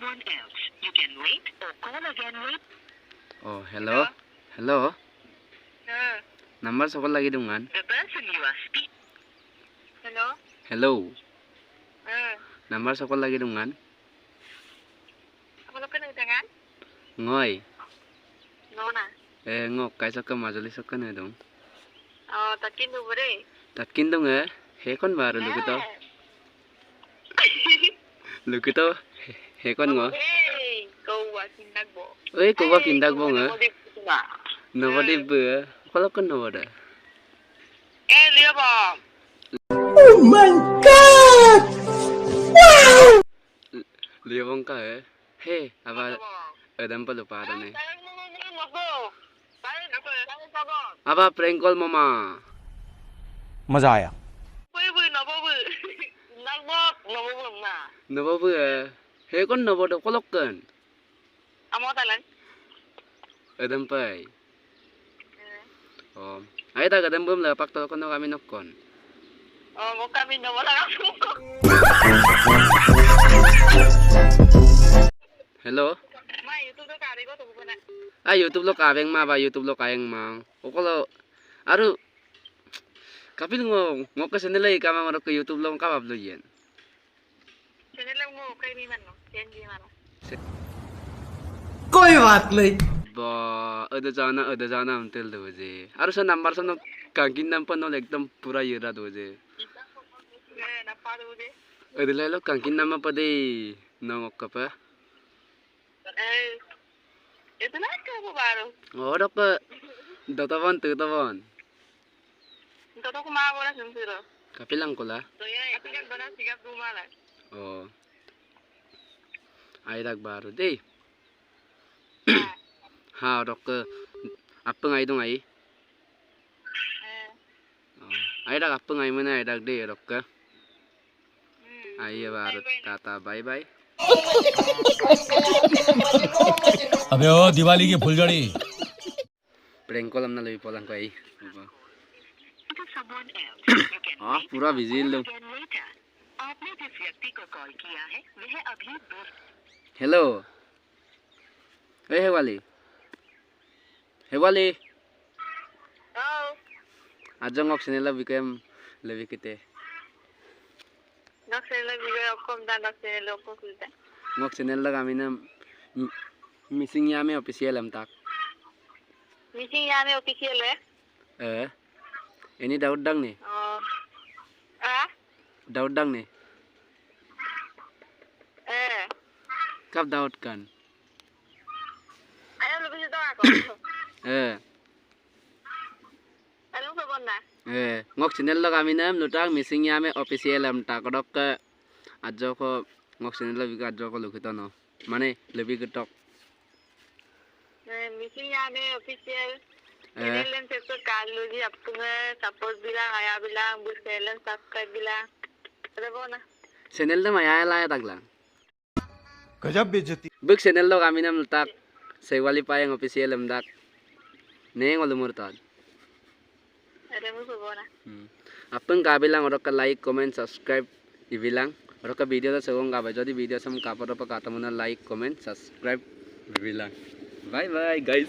someone else. You can wait or call again later. Oh, hello. Hello. Number sakol lagi dungan. The person you are speaking. Hello. Hello. Number sakol lagi dungan. Apa lo kena dengan? Ngoi. Nona. Ngok kai sakka majoli sakka ne dong. Oh, takin tu bere. Tatkin dong he kon baru lu kito. Lu kito he kon ngo. Hey, kau buat tindak bo. Oi ko ba kindak bo nga. Nobody bu. Kalau kan nobody. Lihat bom. Oh my god! Wow! Liabong ka Hey, apa adam pa lupa ne. Apa prank call mama. मजा आया Nobo he kon nobo do kolok kan. Amo talan. Adam pai. Oh, ay ta adam bum la pak to kon kami nokon. Oh, mo kami na wala kang suko. Hello. Ma, YouTube to kari ko to ko na. YouTube lo kabeng ma ba YouTube lo kaeng ma. Okolo aru kapil ngo ka senelay ka ma ko YouTube lo ka bablo yen. Channel mo kay ni man no. Chen di man. कोई बात नहीं Ba ada jana until do je. Aru sa number sa no kangkin nam pa no ekdam pura yera do je. Na pa do de. Ada lelo kangkin nam pa de no ka pa. Ito na ka po baro. Ora ka datawan tu tawan. Ito to kumago na sunsuro. Kapilang ko la. So yan, itigag ba na sigap dumala. Oh. Ay baru deh. Ha dok apa ngai dong ai? Ay apa ngai mana ay deh dok Ay baru tata bye bye. अबे ओ दिवाली की फुलझड़ी Prank call amna lebih polang ko ai. To someone else. You can Ah pura busy lo. again later. आपने जिस व्यक्ति को call किया है वह अभी दूर Hello. Hey Hewali. Hewali. Oh, Ajong ok sinela bikem lebih kite. नक्सले बिगड़ कम दा नक्सले लोग को खुलता Ngok sinela kami na missing yame official am tak. Meeting यहाँ में ऑफिशियल है Any doubt dang ni? Doubt dang ni? Kap doubt kan? अरे लोग भी तो आको अरे उनको बोलना Ngok sinela kami na lutang missing yame official am tak dok ke ajo ko ngok sinela biga ajo ko lukito no. Mane lebih ketok. Meeting यहाँ में ऑफिशियल एलेन से तो कालू जी अब तुम्हें सपोर्ट बिला आया बिला बुश एलेन सब्सक्राइब बिला अरे बोलना Channel na maya la tak lang. गजब बेइज्जती Big channel lo kami na lutak. Sewali pa yang official am dak. Neng walumur tad. अरे मुझे बोलना Apeng kabilang orang ka like, comment, subscribe ibilang. Orang ka video ta segong ka ba jodi video sam ka pa kata mo na like, comment, subscribe ibilang. Bye bye guys.